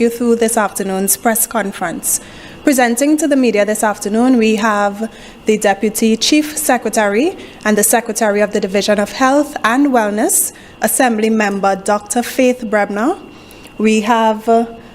take you through this afternoon's press conference. Presenting to the media this afternoon, we have the Deputy Chief Secretary and the Secretary of the Division of Health and Wellness, Assembly Member Dr. Faith Brebner. We have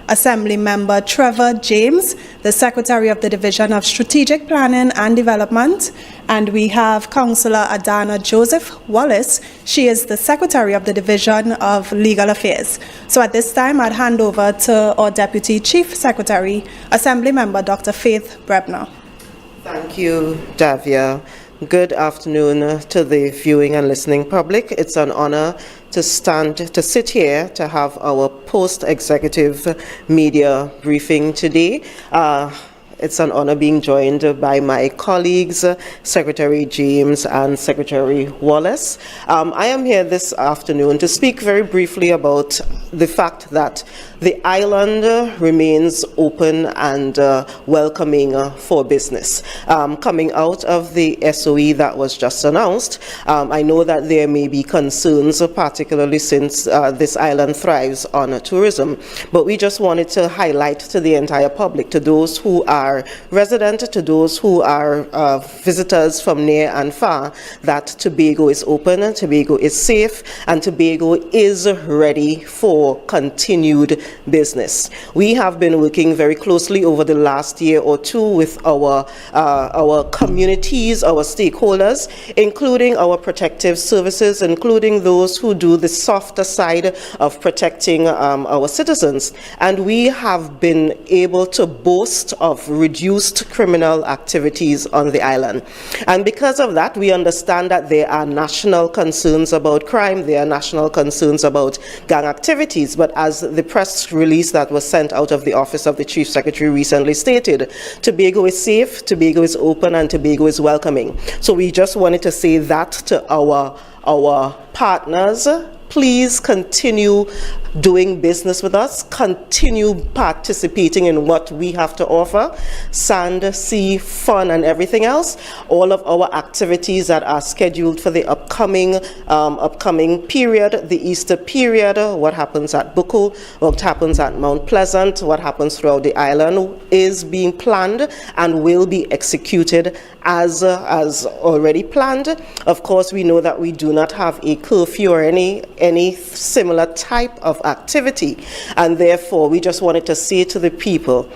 Assembly Member Trevor James, the Secretary of the Division of Strategic Planning and Development, and we have Councillor Adana Joseph Wallace. She is the Secretary of the Division of Legal Affairs. So at this time, I'd hand over to our Deputy Chief Secretary, Assembly Member Dr. Faith Brebner. Thank you, Davia. Good afternoon to the viewing and listening public. It's an honor to sit here to have our post-executive media briefing today. It's an honor being joined by my colleagues, Secretary James and Secretary Wallace. I am here this afternoon to speak very briefly about the fact that the island remains open and welcoming for business. Coming out of the SOE that was just announced, I know that there may be concerns, particularly since this island thrives on tourism, but we just wanted to highlight to the entire public, to those who are resident, to those who are visitors from near and far, that Tobago is open, Tobago is safe, and Tobago is ready for continued business. We have been working very closely over the last year or two with our communities, our stakeholders, including our protective services, including those who do the softer side of protecting our citizens. And we have been able to boast of reduced criminal activities on the island. And because of that, we understand that there are national concerns about crime, there are national concerns about gang activities, but as the press release that was sent out of the Office of the Chief Secretary recently stated, Tobago is safe, Tobago is open, and Tobago is welcoming. So we just wanted to say that to our partners. Please continue doing business with us, continue participating in what we have to offer, sand, sea, fun, and everything else. All of our activities that are scheduled for the upcoming period, the Easter period, what happens at Buku, what happens at Mount Pleasant, what happens throughout the island is being planned and will be executed as already planned. Of course, we know that we do not have a curfew or any similar type of activity, and therefore we just wanted to say to the people,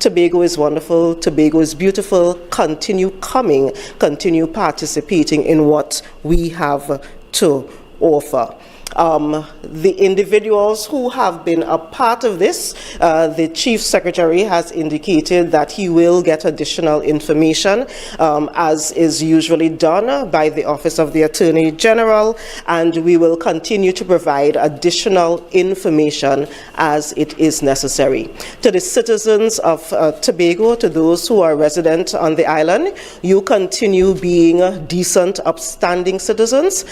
Tobago is wonderful, Tobago is beautiful, continue coming, continue participating in what we have to offer. The individuals who have been a part of this, the Chief Secretary has indicated that he will get additional information, as is usually done by the Office of the Attorney General, and we will continue to provide additional information as it is necessary. To the citizens of Tobago, to those who are resident on the island, you continue being decent, upstanding citizens,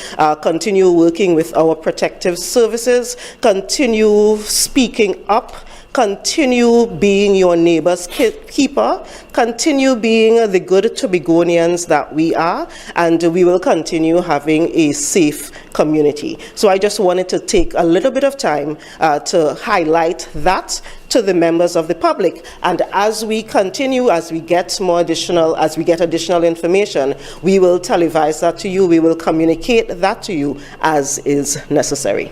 continue working with our protective services, continue speaking up, continue being your neighbor's keeper, continue being the good Tobagonians that we are, and we will continue having a safe community. So I just wanted to take a little bit of time to highlight that to the members of the public. And as we continue, as we get additional information, we will televise that to you, we will communicate that to you as is necessary.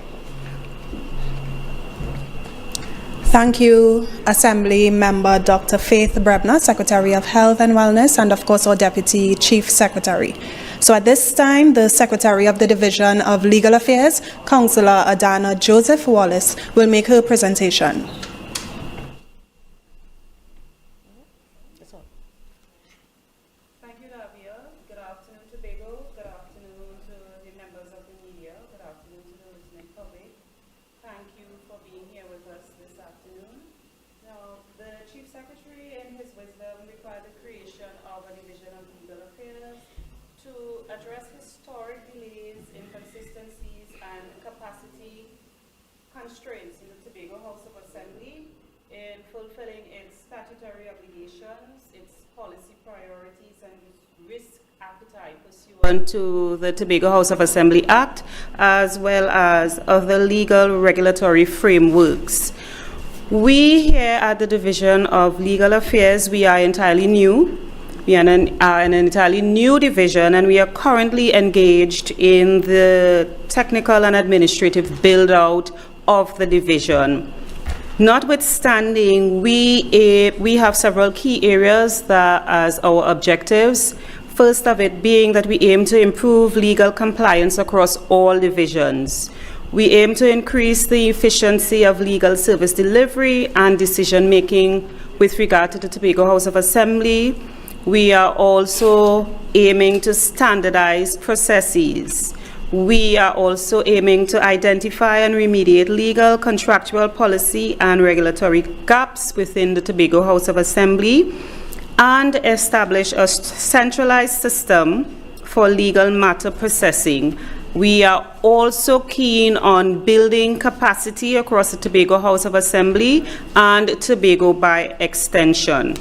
Thank you, Assembly Member Dr. Faith Brebner, Secretary of Health and Wellness, and of course our Deputy Chief Secretary. So at this time, the Secretary of the Division of Legal Affairs, Councillor Adana Joseph Wallace, will make her presentation. Thank you, Davia. Good afternoon, Tobago. Good afternoon to the members of the media. Good afternoon to the listening public. Thank you for being here with us this afternoon. Now, the Chief Secretary, in his wisdom, required the creation of a Division of Legal Affairs to address historic delays, inconsistencies, and capacity constraints in the Tobago House of Assembly in fulfilling its statutory obligations, its policy priorities, and its risk appetite pursuant to the Tobago House of Assembly Act, as well as other legal regulatory frameworks. We here at the Division of Legal Affairs, we are entirely new. We are an entirely new division, and we are currently engaged in the technical and administrative build-out of the division. Notwithstanding, we have several key areas that as our objectives. First of it being that we aim to improve legal compliance across all divisions. We aim to increase the efficiency of legal service delivery and decision-making with regard to the Tobago House of Assembly. We are also aiming to standardize processes. We are also aiming to identify and remediate legal, contractual, policy, and regulatory gaps within the Tobago House of Assembly, and establish a centralized system for legal matter processing. We are also keen on building capacity across the Tobago House of Assembly and Tobago by extension.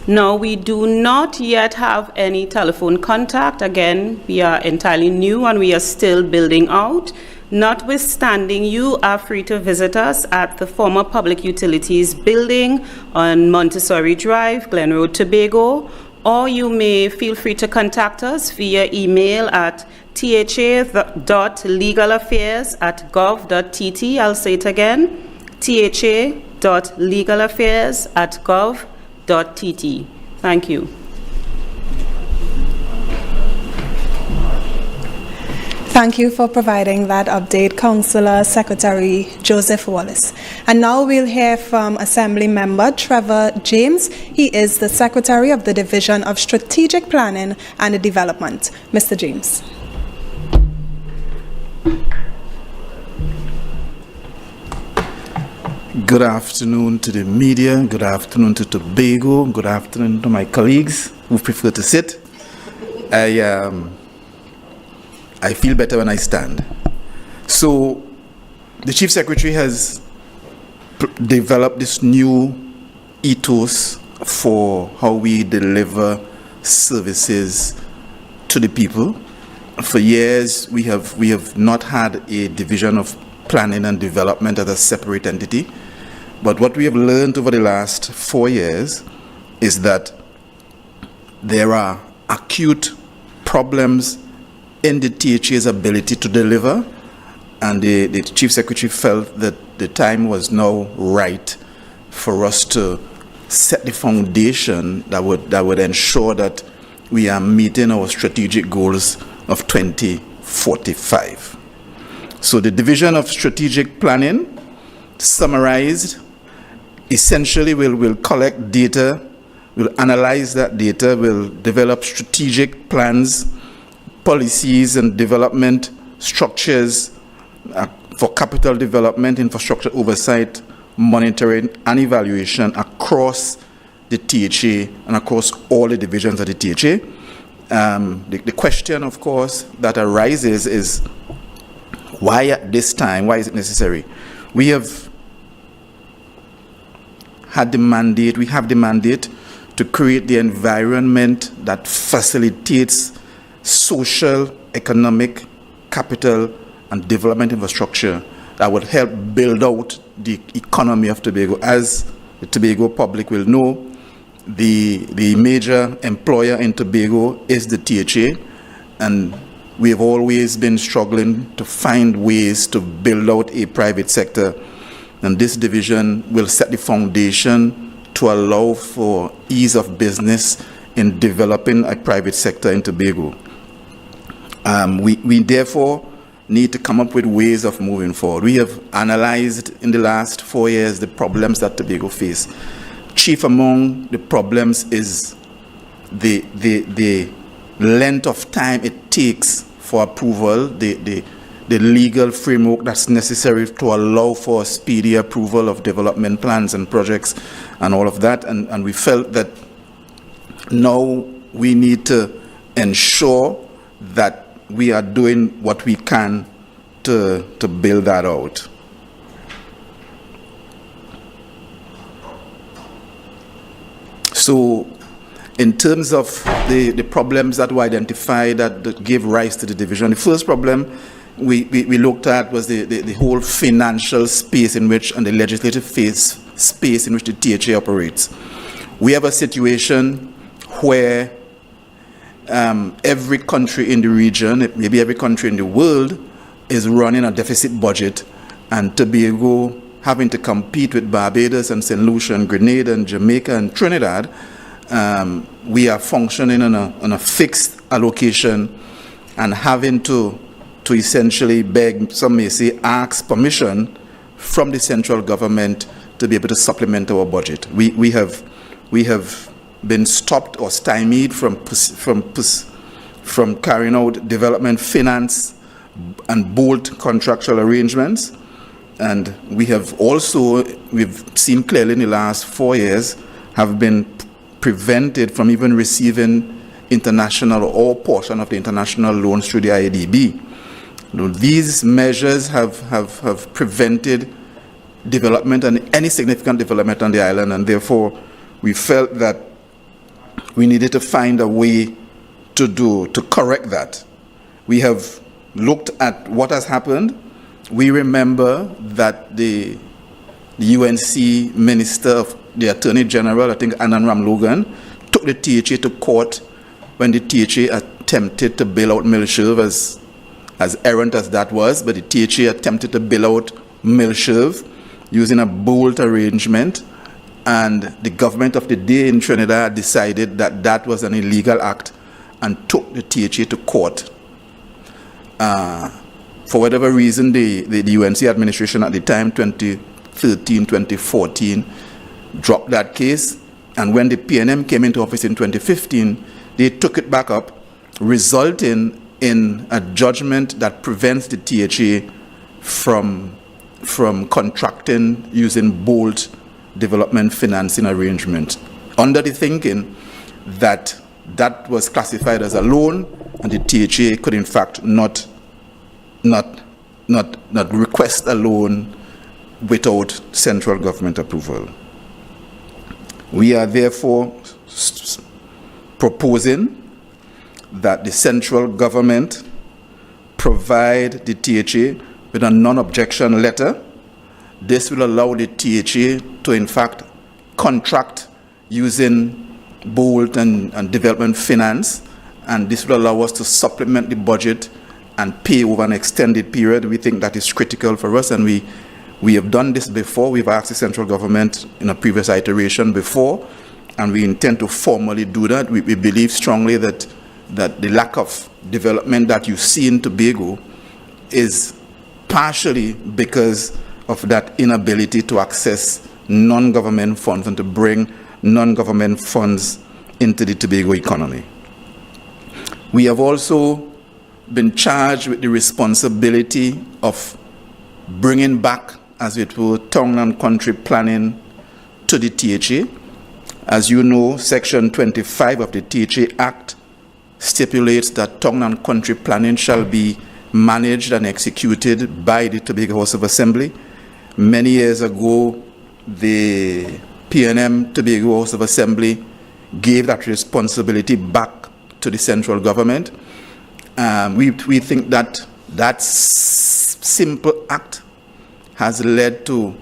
Now, we do not yet have any telephone contact. Again, we are entirely new and we are still building out. Notwithstanding, you are free to visit us at the former Public Utilities Building on Montessori Drive, Glen Road, Tobago, or you may feel free to contact us via email at tha.legalaffairs@gov.tt. I'll say it again, tha.legalaffairs@gov.tt. Thank you. Thank you for providing that update, Councillor Secretary Joseph Wallace. And now we'll hear from Assembly Member Trevor James. He is the Secretary of the Division of Strategic Planning and Development. Mr. James. Good afternoon to the media, good afternoon to Tobago, good afternoon to my colleagues who prefer to sit. I feel better when I stand. So the Chief Secretary has developed this new ethos for how we deliver services to the people. For years, we have not had a division of planning and development as a separate entity. But what we have learned over the last 4 years is that there are acute problems in the THA's ability to deliver, and the Chief Secretary felt that the time was now right for us to set the foundation that would ensure that we are meeting our strategic goals of 2045. So the Division of Strategic Planning, summarized, essentially will collect data, will analyze that data, will develop strategic plans, policies and development structures for capital development, infrastructure oversight, monitoring and evaluation across the THA and across all the divisions of the THA. The question, of course, that arises is, why at this time? Why is it necessary? We have the mandate to create the environment that facilitates social, economic, capital, and development infrastructure that would help build out the economy of Tobago. As the Tobago public will know, the major employer in Tobago is the THA, and we have always been struggling to find ways to build out a private sector, and this division will set the foundation to allow for ease of business in developing a private sector in Tobago. We therefore need to come up with ways of moving forward. We have analyzed in the last 4 years the problems that Tobago face. Chief among the problems is the length of time it takes for approval, the legal framework that's necessary to allow for speedy approval of development plans and projects and all of that. And we felt that now we need to ensure that we are doing what we can to build that out. So in terms of the problems that were identified that gave rise to the division, the first problem we looked at was the whole financial space in which, and the legislative space in which the THA operates. We have a situation where every country in the region, maybe every country in the world, is running a deficit budget, and Tobago having to compete with Barbados and St. Lucia and Grenada and Jamaica and Trinidad. We are functioning on a fixed allocation and having to essentially beg, some may say, ask permission from the central government to be able to supplement our budget. We have been stopped or stymied from carrying out development finance and bold contractual arrangements. And we have also, we've seen clearly in the last 4 years, have been prevented from even receiving international or portion of the international loans through the IADB. These measures have prevented development and any significant development on the island, and therefore we felt that we needed to find a way to correct that. We have looked at what has happened. We remember that the UNC Minister of the Attorney General, I think Anand Ramlogan, took the THA to court when the THA attempted to bail out Milsherv, as errant as that was, but the THA attempted to bail out Milsherv using a bold arrangement, and the government of the day in Trinidad decided that that was an illegal act and took the THA to court. For whatever reason, the UNC administration at the time, 2013, 2014, dropped that case, and when the PNM came into office in 2015, they took it back up, resulting in a judgment that prevents the THA from contracting using bold development financing arrangements, under the thinking that that was classified as a loan, and the THA could in fact not request a loan without central government approval. We are therefore proposing that the central government provide the THA with a non-objection letter. This will allow the THA to in fact contract using bold and development finance, and this will allow us to supplement the budget and pay over an extended period. We think that is critical for us, and we have done this before. We've asked the central government in a previous iteration before, and we intend to formally do that. We believe strongly that the lack of development that you see in Tobago is partially because of that inability to access non-government funds and to bring non-government funds into the Tobago economy. We have also been charged with the responsibility of bringing back, as it were, town and country planning to the THA. As you know, Section 25 of the THA Act stipulates that town and country planning shall be managed and executed by the Tobago House of Assembly. Many years ago, the PNM Tobago House of Assembly gave that responsibility back to the central government. We think that simple act has led to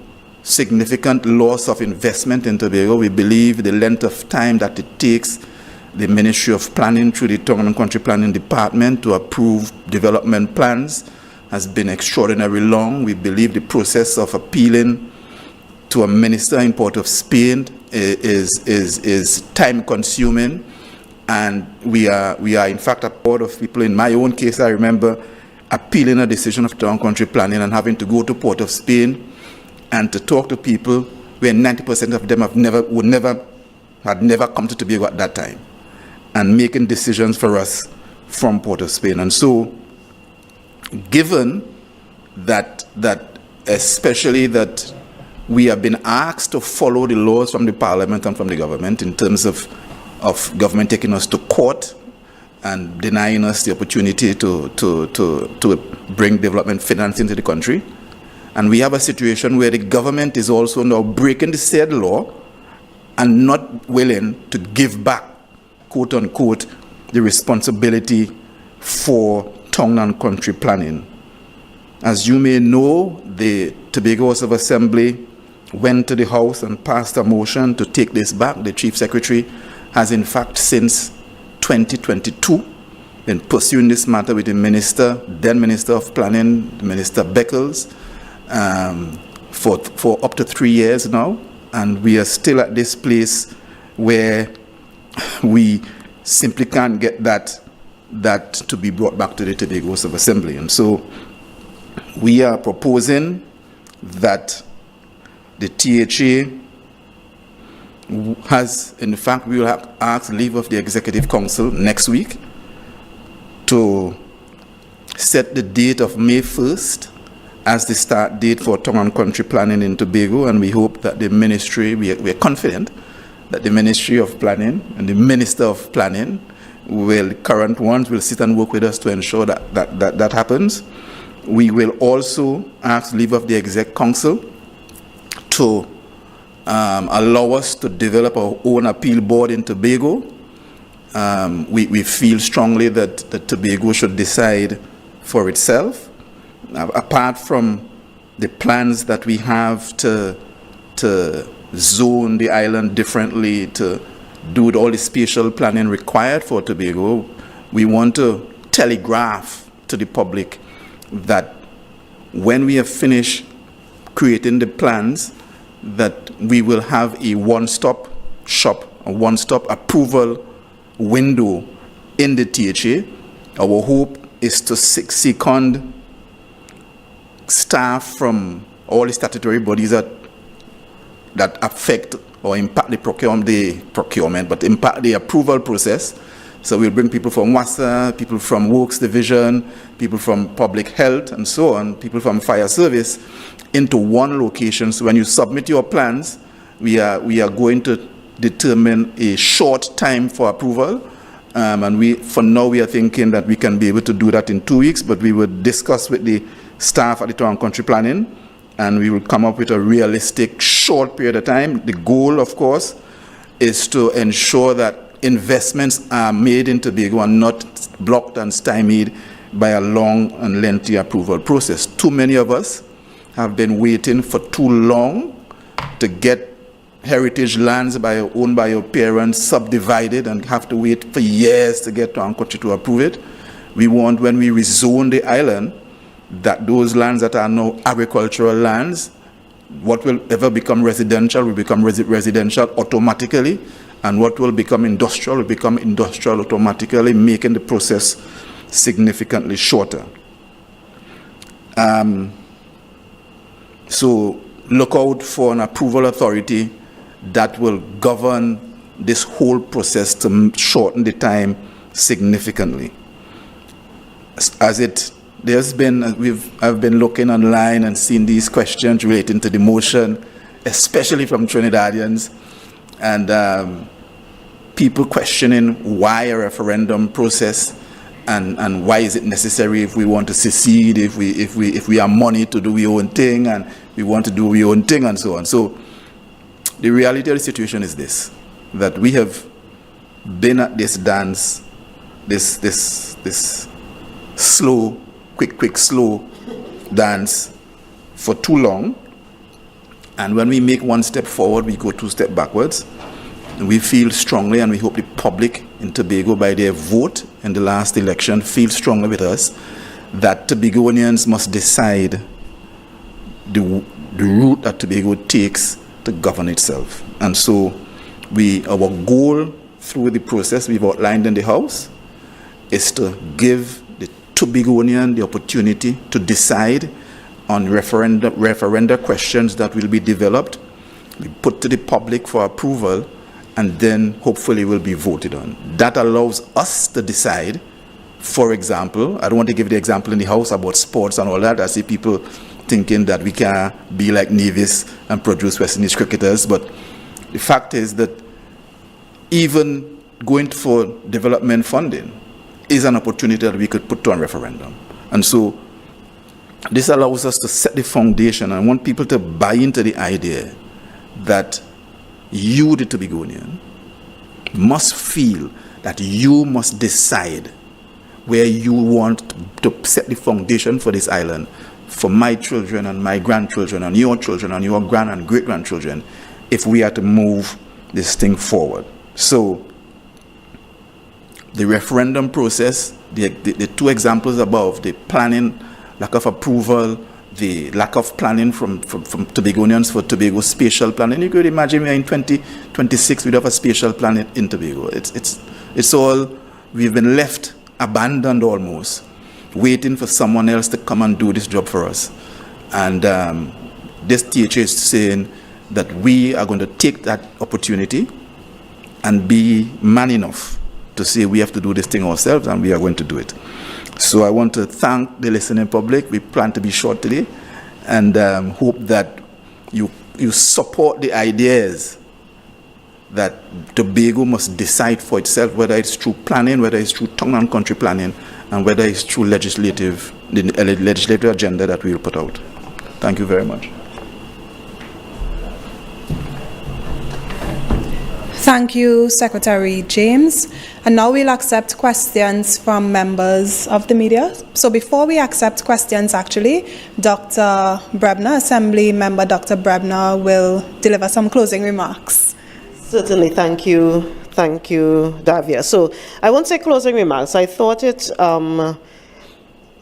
significant loss of investment in Tobago. We believe the length of time that it takes the Ministry of Planning through the Town and Country Planning Department to approve development plans has been extraordinarily long. We believe the process of appealing to a minister in Port of Spain is time consuming, and we are in fact a part of people. In my own case, I remember appealing a decision of town country planning and having to go to Port of Spain and to talk to people where 90% of them had never come to Tobago at that time, and making decisions for us from Port of Spain. And so, given that especially that we have been asked to follow the laws from the Parliament and from the government in terms of government taking us to court and denying us the opportunity to bring development finance into the country. And we have a situation where the government is also now breaking the said law and not willing to give back, quote unquote, the responsibility for town and country planning. As you may know, the Tobago House of Assembly went to the House and passed a motion to take this back. The Chief Secretary has in fact since 2022 been pursuing this matter with the Minister, then Minister of Planning, Minister Beckles, for up to 3 years now. And we are still at this place where we simply can't get that to be brought back to the Tobago House of Assembly. And so we are proposing that the THA has, in fact, we will have asked leave of the Executive Council next week to set the date of May 1st as the start date for town and country planning in Tobago, and we hope that the ministry, we are confident that the Ministry of Planning and the Minister of Planning current ones will sit and work with us to ensure that happens. We will also ask leave of the Exec Council to allow us to develop our own appeal board in Tobago. We feel strongly that Tobago should decide for itself. Apart from the plans that we have to zone the island differently, to do all the spatial planning required for Tobago, we want to telegraph to the public that when we have finished creating the plans, that we will have a one-stop shop, a one-stop approval window in the THA. Our hope is to second staff from all the statutory bodies that affect or impact the procurement, but impact the approval process. So we'll bring people from WASA, people from Works Division, people from Public Health, and so on, people from Fire Service, into one location. So when you submit your plans, we are going to determine a short time for approval. For now, we are thinking that we can be able to do that in 2 weeks, but we will discuss with the staff at the Town and Country Planning, and we will come up with a realistic short period of time. The goal, of course, is to ensure that investments are made in Tobago and not blocked and stymied by a long and lengthy approval process. Too many of us have been waiting for too long to get heritage lands owned by your parents subdivided and have to wait for years to get Town and Country to approve it. We want, when we rezone the island, that those lands that are now agricultural lands, what will ever become residential will become residential automatically, and what will become industrial will become industrial automatically, making the process significantly shorter. So look out for an approval authority that will govern this whole process to shorten the time significantly. I've been looking online and seen these questions relating to the motion, especially from Trinidadians, and people questioning why a referendum process and why is it necessary if we want to secede, if we have money to do our own thing and we want to do our own thing and so on. So the reality of the situation is this, that we have been at this dance, this slow, quick, slow dance for too long. And when we make one step forward, we go 2 steps backwards. And we feel strongly, and we hope the public in Tobago, by their vote in the last election, feel strongly with us, that Tobagoanians must decide the route that Tobago takes to govern itself. And so our goal through the process we've outlined in the House is to give the Tobagoanian the opportunity to decide on referenda questions that will be developed, be put to the public for approval, and then hopefully will be voted on. That allows us to decide. For example, I don't want to give the example in the House about sports and all that. I see people thinking that we can be like Nevis and produce West Indies cricketers, but the fact is that even going for development funding is an opportunity that we could put to a referendum. And so this allows us to set the foundation. I want people to buy into the idea that you, the Tobagonian, must feel that you must decide where you want to set the foundation for this island for my children and my grandchildren and your grand and great grandchildren if we are to move this thing forward. So the referendum process, the two examples above, the planning, lack of approval, the lack of planning from Tobagonians for Tobago spatial planning. You could imagine we're in 2026, we'd have a spatial plan in Tobago. It's all, we've been left abandoned almost, waiting for someone else to come and do this job for us. And this THA is saying that we are going to take that opportunity and be man enough to say we have to do this thing ourselves, and we are going to do it. So I want to thank the listening public. We plan to be short today, and hope that you support the ideas that Tobago must decide for itself, whether it's through planning, whether it's through town and country planning, and whether it's through the legislative agenda that we will put out. Thank you very much. Thank you, Secretary James. And now we'll accept questions from members of the media. So before we accept questions, actually, Dr. Brebner, Assembly Member Dr. Brebner, will deliver some closing remarks. Certainly, thank you. Thank you, Davia. So I won't say closing remarks. I thought it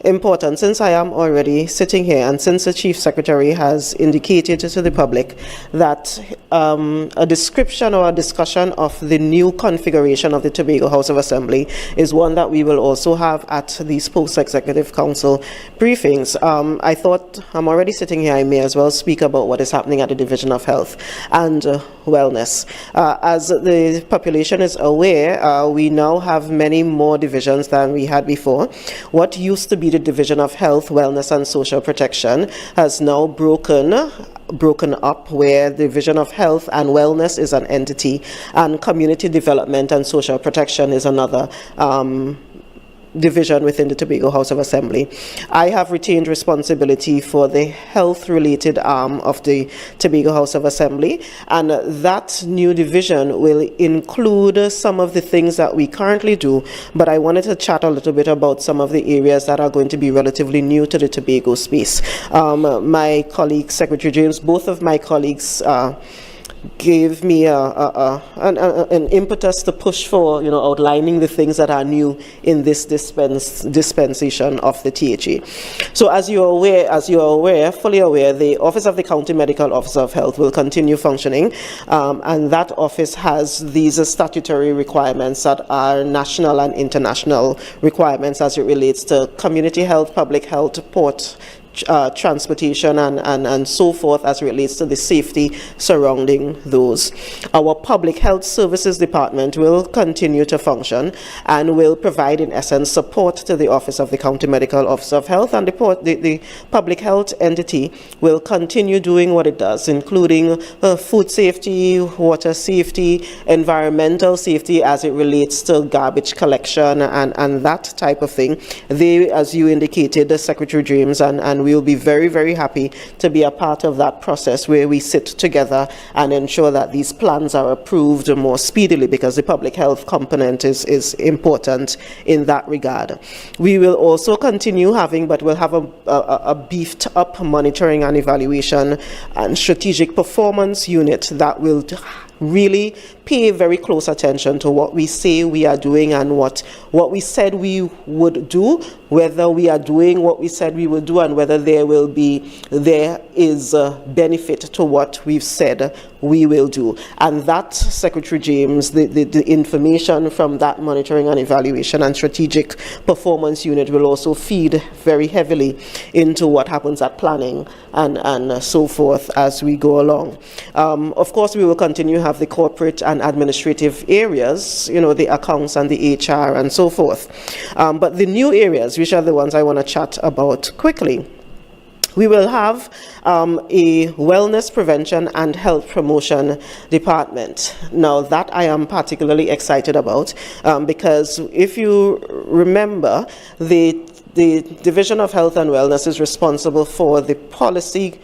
important, since I am already sitting here and since the Chief Secretary has indicated to the public that a description or a discussion of the new configuration of the Tobago House of Assembly is one that we will also have at these post-executive council briefings. I thought, I'm already sitting here, I may as well speak about what is happening at the Division of Health and Wellness. As the population is aware, we now have many more divisions than we had before. What used to be the Division of Health, Wellness and Social Protection has now broken up, where the Division of Health and Wellness is an entity and Community Development and Social Protection is another division within the Tobago House of Assembly. I have retained responsibility for the health-related arm of the Tobago House of Assembly, and that new division will include some of the things that we currently do, but I wanted to chat a little bit about some of the areas that are going to be relatively new to the Tobago space. My colleague, Secretary James, both of my colleagues gave me an impetus to push for, outlining the things that are new in this dispensation of the THA. So as you are fully aware, the Office of the County Medical Officer of Health will continue functioning, and that office has these statutory requirements that are national and international requirements as it relates to community health, public health, port, transportation and so forth as it relates to the safety surrounding those. Our Public Health Services Department will continue to function and will provide, in essence, support to the Office of the County Medical Officer of Health, and the public health entity will continue doing what it does, including food safety, water safety, environmental safety as it relates to garbage collection and that type of thing. They, as you indicated, Secretary James, and we will be very, very happy to be a part of that process where we sit together and ensure that these plans are approved more speedily, because the public health component is important in that regard. We will also continue having, but we'll have a beefed up monitoring and evaluation and strategic performance unit that will really pay very close attention to what we say we are doing and what we said we would do, whether we are doing what we said we would do, and whether there is a benefit to what we've said we will do. And that, Secretary James, the information from that monitoring and evaluation and strategic performance unit will also feed very heavily into what happens at planning and so forth as we go along. Of course, we will continue to have the corporate and administrative areas, the accounts and the HR and so forth. But the new areas, which are the ones I want to chat about quickly, we will have a wellness prevention and health promotion department. Now that I am particularly excited about, because if you remember, the Division of Health and Wellness is responsible for the policy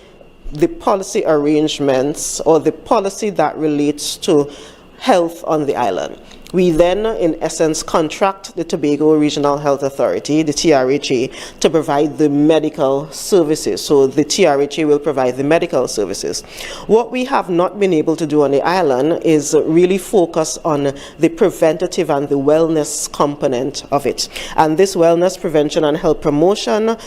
arrangements or the policy that relates to health on the island. We then, in essence, contract the Tobago Regional Health Authority, the TRHA, to provide the medical services. So the TRHA will provide the medical services. What we have not been able to do on the island is really focus on the preventative and the wellness component of it. And this Wellness Prevention and Health Promotion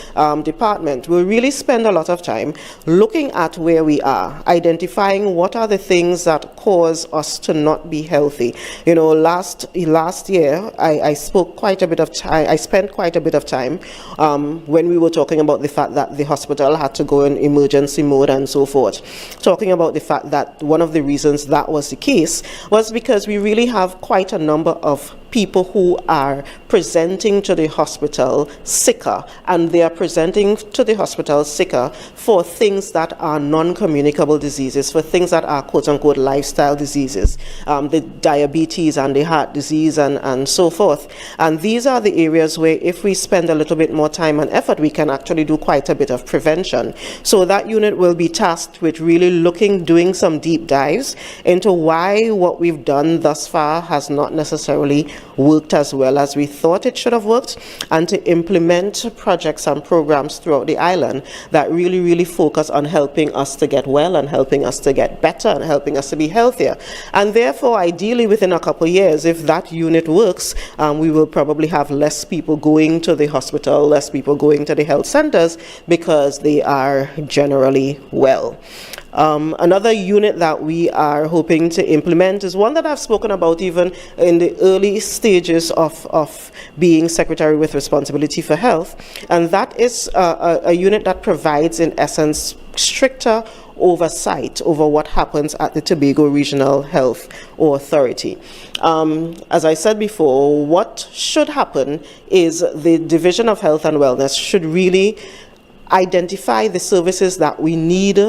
department will really spend a lot of time looking at where we are, identifying what are the things that cause us to not be healthy. You know, last year, I spoke quite a bit of time, I spent quite a bit of time when we were talking about the fact that the hospital had to go in emergency mode and so forth, talking about the fact that one of the reasons that was the case was because we really have quite a number of people who are presenting to the hospital sicker, and they are presenting to the hospital sicker for things that are non-communicable diseases, for things that are quote-unquote lifestyle diseases, the diabetes and the heart disease and so forth. And these are the areas where if we spend a little bit more time and effort, we can actually do quite a bit of prevention. So that unit will be tasked with really doing some deep dives into why what we've done thus far has not necessarily worked as well as we thought it should have worked, and to implement projects and programs throughout the island that really focus on helping us to get well and helping us to get better and helping us to be healthier. And therefore, ideally within a couple of years, if that unit works, we will probably have less people going to the hospital, less people going to the health centers, because they are generally well. Another unit that we are hoping to implement is one that I've spoken about even in the early stages of being Secretary with responsibility for health, and that is a unit that provides, in essence, stricter oversight over what happens at the Tobago Regional Health Authority. As I said before, what should happen is the Division of Health and Wellness should really identify the services that we need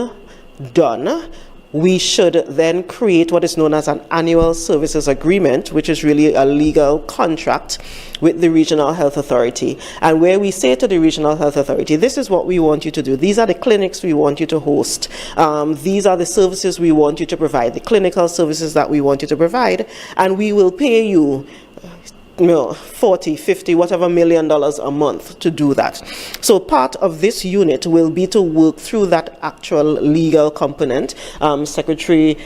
done. We should then create what is known as an annual services agreement, which is really a legal contract with the Regional Health Authority, and where we say to the Regional Health Authority, this is what we want you to do. These are the clinics we want you to host. These are the services we want you to provide, the clinical services that we want you to provide, and we will pay you 40, 50, whatever $1 million a month to do that. So part of this unit will be to work through that actual legal component. Secretary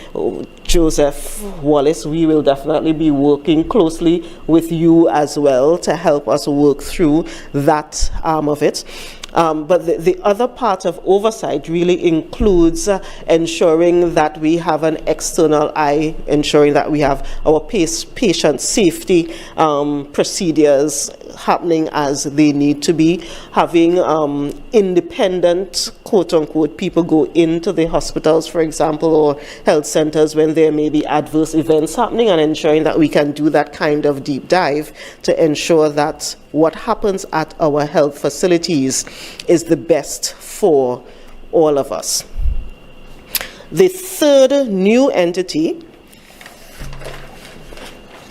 Joseph Wallace, we will definitely be working closely with you as well to help us work through that arm of it. But the other part of oversight really includes ensuring that we have an external eye, ensuring that we have our patient safety procedures happening as they need to be, having independent, quote-unquote, people go into the hospitals, for example, or health centers when there may be adverse events happening, and ensuring that we can do that kind of deep dive to ensure that what happens at our health facilities is the best for all of us. The third new entity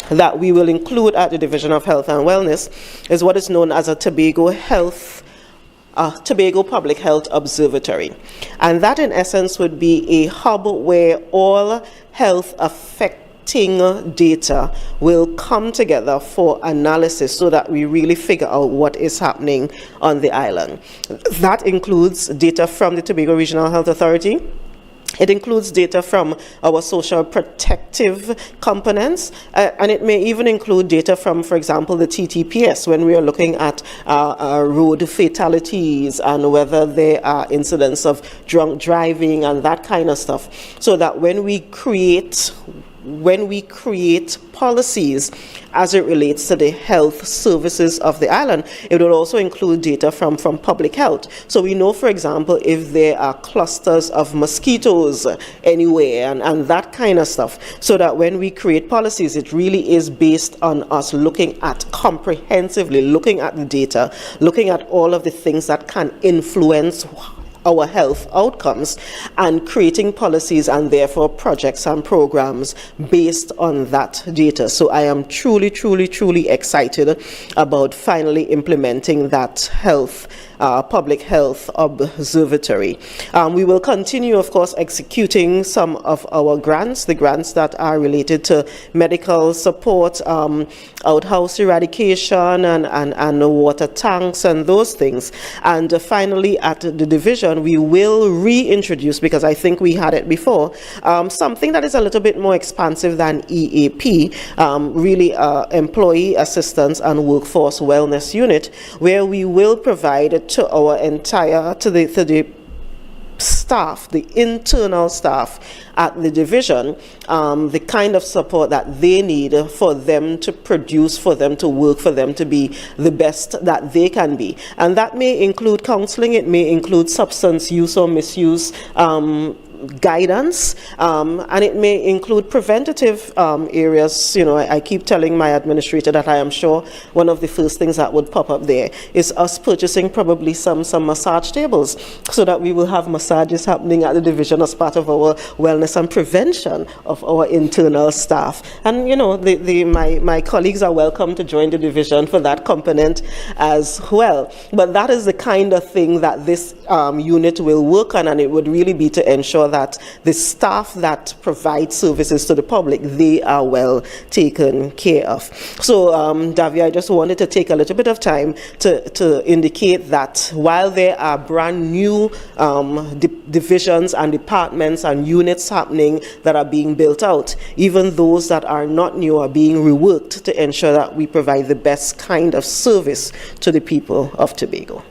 that we will include at the Division of Health and Wellness is what is known as a Tobago Public Health Observatory. And that, in essence, would be a hub where all health affecting data will come together for analysis so that we really figure out what is happening on the island. That includes data from the Tobago Regional Health Authority. It includes data from our social protective components, and it may even include data from, for example, the TTPS when we are looking at road fatalities and whether there are incidents of drunk driving and that kind of stuff, so that when we create policies as it relates to the health services of the island, it will also include data from public health. So we know, for example, if there are clusters of mosquitoes anywhere and that kind of stuff, so that when we create policies, it really is based on us looking at comprehensively, looking at the data, looking at all of the things that can influence our health outcomes, and creating policies and therefore projects and programs based on that data. So I am truly excited about finally implementing that health Public Health Observatory. We will continue, of course, executing some of our grants, the grants that are related to medical support, outhouse eradication and water tanks and those things. And finally, at the division, we will reintroduce, because I think we had it before, something that is a little bit more expansive than EAP, really Employee Assistance and Workforce Wellness Unit, where we will provide to our entire, to the staff, the internal staff at the division, the kind of support that they need for them to produce, for them to work, for them to be the best that they can be. And that may include counseling, it may include substance use or misuse guidance, and it may include preventative areas. You know, I keep telling my administrator that I am sure one of the first things that would pop up there is us purchasing probably some massage tables, so that we will have massages happening at the division as part of our wellness and prevention of our internal staff. And you know, my colleagues are welcome to join the division for that component as well. But that is the kind of thing that this unit will work on, and it would really be to ensure that the staff that provide services to the public, they are well taken care of. So, Davia, I just wanted to take a little bit of time to indicate that while there are brand new divisions and departments and units happening that are being built out, even those that are not new are being reworked to ensure that we provide the best kind of service to the people of Tobago.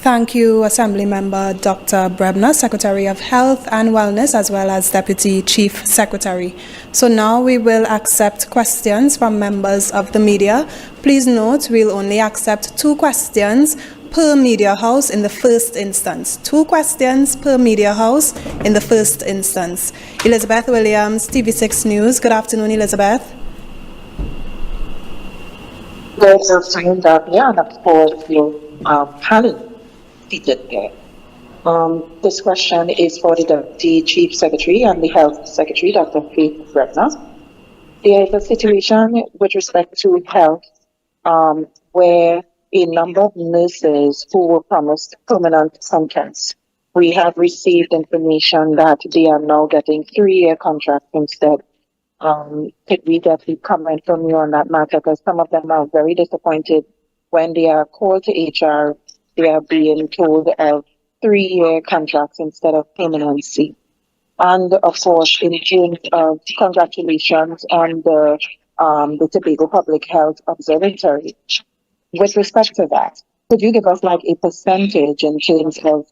Thank you, Assembly Member Dr. Brebner, Secretary of Health and Wellness, as well as Deputy Chief Secretary. So now we will accept questions from members of the media. Please note, we'll only accept 2 questions per media house in the first instance. 2 questions per media house in the first instance. Elizabeth Williams, TV6 News. Good afternoon, Elizabeth. Good afternoon, Davia, and of course, your panel. There. This question is for the Deputy Chief Secretary and the Health Secretary, Dr. Faith Brebner. There is a situation with respect to health where a number of nurses who were promised permanent contracts. We have received information that they are now getting 3-year contracts instead. Could we get a comment from you on that matter? Because some of them are very disappointed when they are called to HR. They are being told of 3-year contracts instead of permanency. And of course, in terms of congratulations on the Tobago Public Health Observatory. With respect to that, could you give us like a percentage in terms of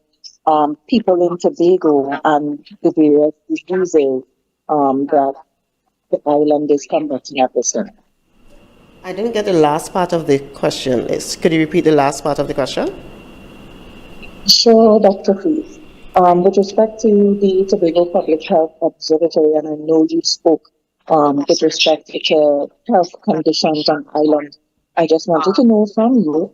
people in Tobago and the various diseases that the island is combating at this time? I didn't get the last part of the question. Could you repeat the last part of the question? Sure, Dr. Faith. With respect to the Tobago Public Health Observatory, and I know you spoke with respect to health conditions on island, I just wanted to know from you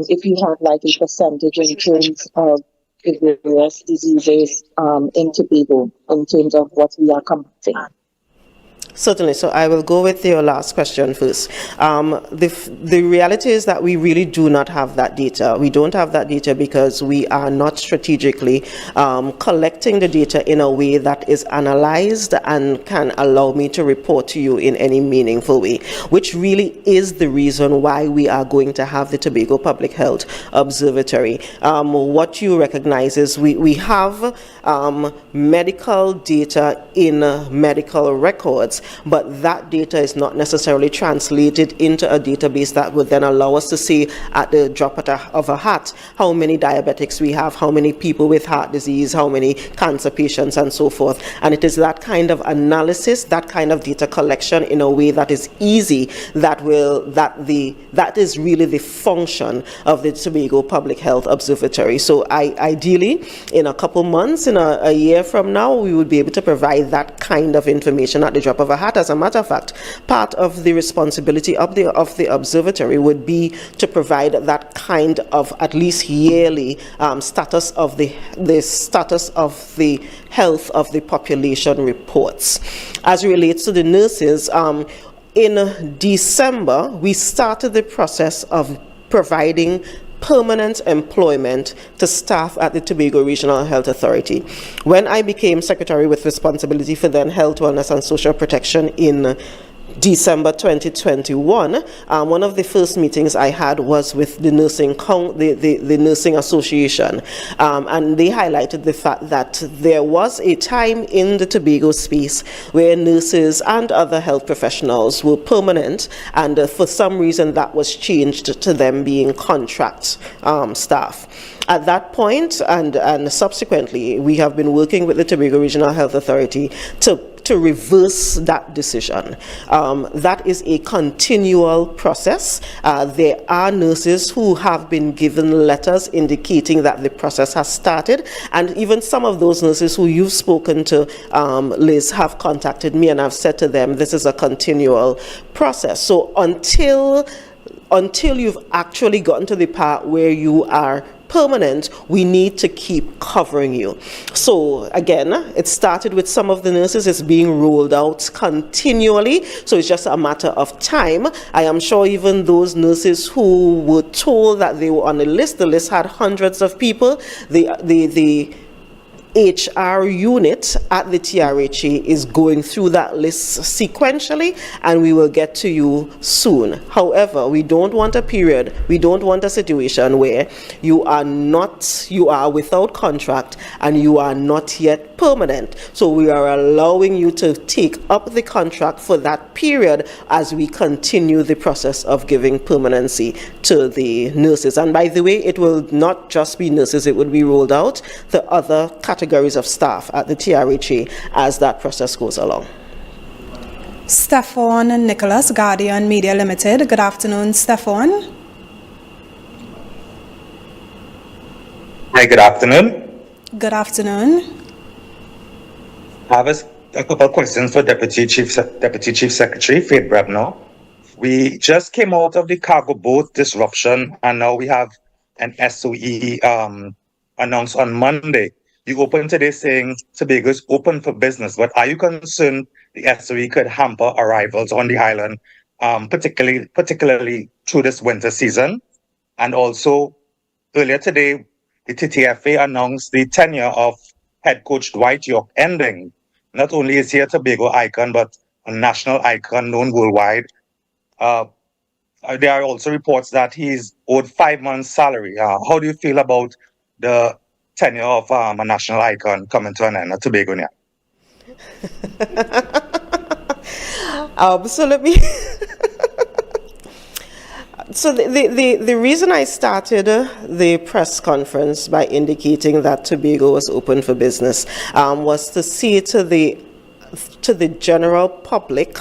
if you have like a percentage in terms of the various diseases in Tobago, in terms of what we are combating. Certainly. So I will go with your last question first. The reality is that we really do not have that data. We don't have that data because we are not strategically collecting the data in a way that is analyzed and can allow me to report to you in any meaningful way, which really is the reason why we are going to have the Tobago Public Health Observatory. What you recognize is we have medical data in medical records, but that data is not necessarily translated into a database that would then allow us to see at the drop of a hat how many diabetics we have, how many people with heart disease, how many cancer patients, and so forth. And it is that kind of analysis, that kind of data collection in a way that is easy, that is really the function of the Tobago Public Health Observatory. So ideally, in a couple months, in a year from now, we would be able to provide that kind of information at the drop of a hat. As a matter of fact, part of the responsibility of the observatory would be to provide that kind of at least yearly status of the status of the health of the population reports. As relates to the nurses, in December we started the process of providing permanent employment to staff at the Tobago Regional Health Authority. When I became secretary with responsibility for then health, wellness and social protection in December 2021, one of the first meetings I had was with the the Nursing Association, and they highlighted the fact that there was a time in the Tobago space where nurses and other health professionals were permanent, and for some reason that was changed to them being contract staff. At that point and subsequently, we have been working with the Tobago Regional Health Authority to reverse that decision. That is a continual process. There are nurses who have been given letters indicating that the process has started, and even some of those nurses who you've spoken to, Liz, have contacted me, and I've said to them, this is a continual process. So until you've actually gotten to the part where you are permanent, we need to keep covering you. So again, it started with some of the nurses. It's being rolled out continually, so it's just a matter of time. I am sure even those nurses who were told that they were on the list had hundreds of people. The HR unit at the TRHA is going through that list sequentially, and we will get to you soon. However, we don't want a period, we don't want a situation where you are without contract and you are not yet permanent. So we are allowing you to take up the contract for that period as we continue the process of giving permanency to the nurses. And by the way, it will not just be nurses, it will be rolled out to other categories of staff at the TRHA as that process goes along. Stefan Nicholas, Guardian Media Limited. Good afternoon, Stefan. Hi, good afternoon. Good afternoon. I have a couple of questions for Deputy Chief Secretary Faith Brebner. We just came out of the cargo boat disruption, and now we have an SOE announced on Monday. You opened today saying Tobago is open for business, but are you concerned the SOE could hamper arrivals on the island, particularly through this winter season? And also, earlier today, the TTFA announced the tenure of head coach Dwight York ending. Not only is he a Tobago icon, but a national icon known worldwide. There are also reports that he's owed 5 months' salary. How do you feel about the tenure of a national icon coming to an end at Tobago now? So let me... So the reason I started the press conference by indicating that Tobago was open for business was to say to the general public,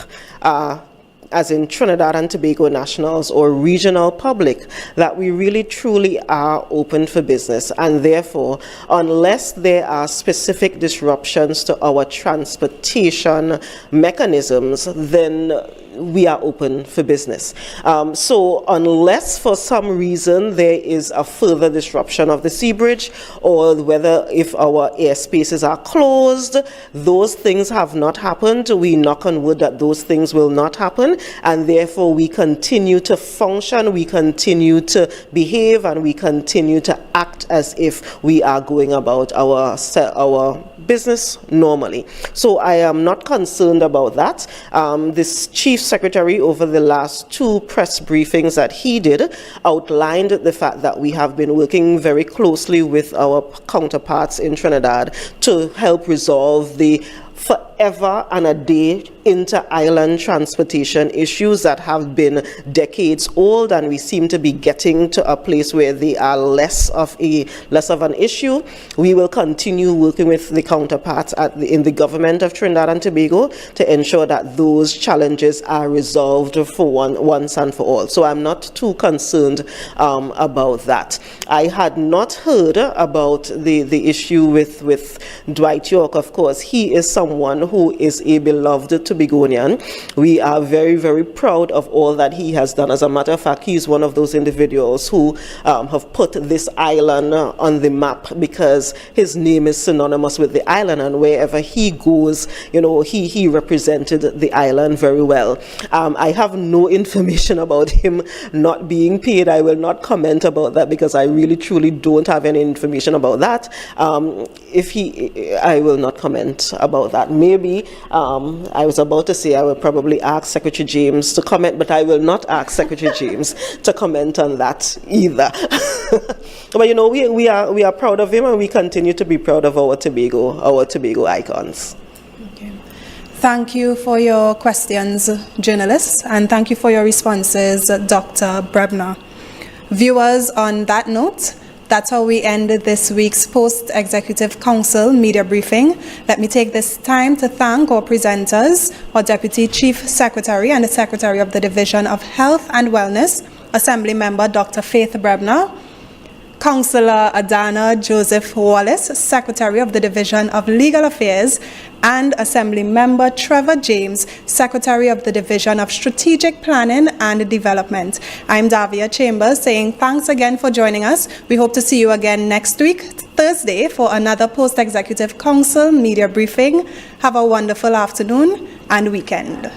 as in Trinidad and Tobago nationals or regional public, that we really truly are open for business, and therefore, unless there are specific disruptions to our transportation mechanisms, then we are open for business. So unless for some reason there is a further disruption of the sea bridge, or whether if our airspaces are closed, those things have not happened. We knock on wood that those things will not happen, and therefore we continue to function, we continue to behave, and we continue to act as if we are going about our business normally. So I am not concerned about that. This Chief Secretary, over the last 2 press briefings that he did, outlined the fact that we have been working very closely with our counterparts in Trinidad to help resolve the forever and a day inter-island transportation issues that have been decades old, and we seem to be getting to a place where they are less of an issue. We will continue working with the counterparts in the government of Trinidad and Tobago to ensure that those challenges are resolved for once and for all. So I'm not too concerned about that. I had not heard about the issue with Dwight York. Of course, he is someone who is a beloved Tobagonian. We are very, very proud of all that he has done. As a matter of fact, he is one of those individuals who have put this island on the map because his name is synonymous with the island, and wherever he goes, you know, he represented the island very well. I have no information about him not being paid. I will not comment about that because I really truly don't have any information about that. I will not comment about that. Maybe I was about to say I will probably ask Secretary James to comment, but I will not ask Secretary James to comment on that either. But you know, we are proud of him, and we continue to be proud of our Tobago icons. Okay. Thank you for your questions, journalists, and thank you for your responses, Dr. Brebner. Viewers, on that note, that's how we end this week's Post-Executive Council media briefing. Let me take this time to thank our presenters, our Deputy Chief Secretary and the Secretary of the Division of Health and Wellness, Assembly Member Dr. Faith Brebner, Councillor Adana Joseph Wallace, Secretary of the Division of Legal Affairs, and Assembly Member Trevor James, Secretary of the Division of Strategic Planning and Development. I'm Davia Chambers saying thanks again for joining us. We hope to see you again next week, Thursday, for another Post-Executive Council media briefing. Have a wonderful afternoon and weekend.